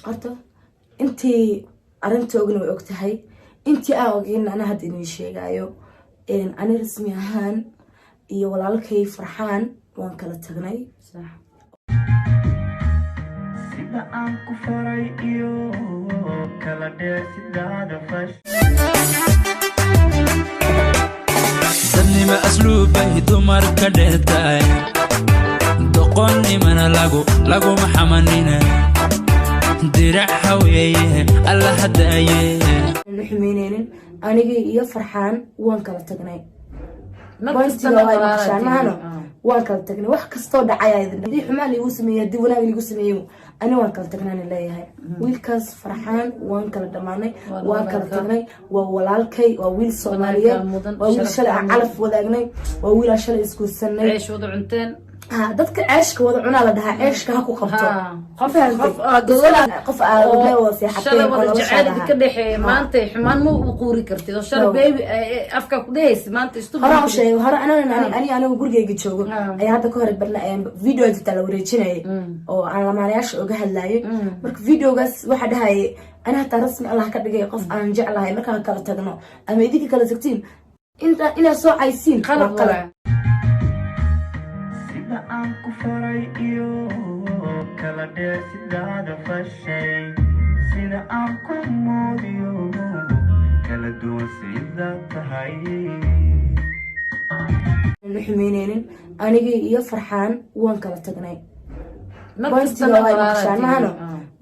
horta intii arinta ogna way ogtahay intii aan ogeyn ana hadda inii sheegayo ani rasmi ahaan iyo walaalkay Farxaan waan kala tagnay صح sida aan ku faray iyo kala dheesidaada fash dadnima asluubay dumarka dheertaay doqonnimana lagu maxamanina dirac haweeye alla hadaaye nuxumeyneen anigii iyo Farxaan waan kala tagnay waan kala tagnay wax kasto dhacay idin xumaan igu sameeyay dib wanaag igu sameeyo ani waan kala tagnaan leeyahay wiilkaas Farxaan waan kala dhamaanay waan kala tagnay waa walaalkay waa wiil Soomaaliyeed waa wiil shalay calaf wadaagnay waa wiil shalay isku sanay ايش وضع عندين dadka ceeshka wada cunaa la dhahaa ceeshka ha ku qabto qof aad wada seexatay wada jacayl ka dhaxay maanta xumaan ma u quuri kartid oo shalay baby afka ku dhahays maanta istu hore shay hore aniga gurigeyga joogo ayaa hadda ka hor barna video inta la wareejinay oo aan lamaanayaasha uga hadlaayay marka videogaas waxa dhahay ana hata rasmi Allah ka dhigay qof aan jeclahay marka kala tagno ama idinka kala tagtiin ina soo caysiin qalad aan ku faray iyo kala dheesidaada fashay sida aan ku moodiyo kala duwan sida tahay nuxumeyneen anigii iyo Farxaan waan kala tagnay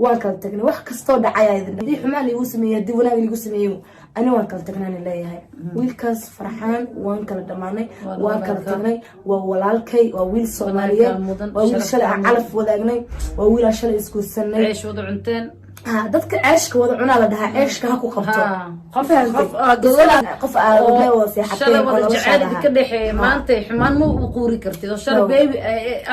waan kala tagnay wax kasto dhacay idin xumaan igu sameeyay dib wanaag igu sameeyo ani waan kala tagnaan leeyahay wiilkaas Farxaan waan kala dhamaanay waan kala tagnay waa walaalkay waa wiil Soomaaliyeed waa wiil shalay calaf wadaagnay waa wiil shalay isku sanay ايش وضع عندين dadka ceeshka wada cunaa la dhahaa ceeshka ha ku qabto qof aad wada seexatay wada jacayl ka dhaxay maanta xumaan ma u quuri kartid oo shalay baby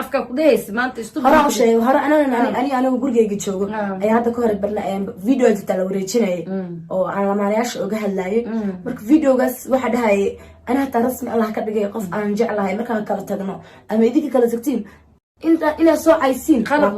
afka ku dhahays maanta istu hore shay hore aniga gurigeyga joogo ayaa hadda ka hor barna video inta la wareejinay oo aan lamaanayaasha uga hadlaayay marka videogaas waxa dhahay ana hata rasmi Allah ka dhigay qof aan jeclahay marka kala tagno ama idinka kala tagtiin ina soo caysiin qalad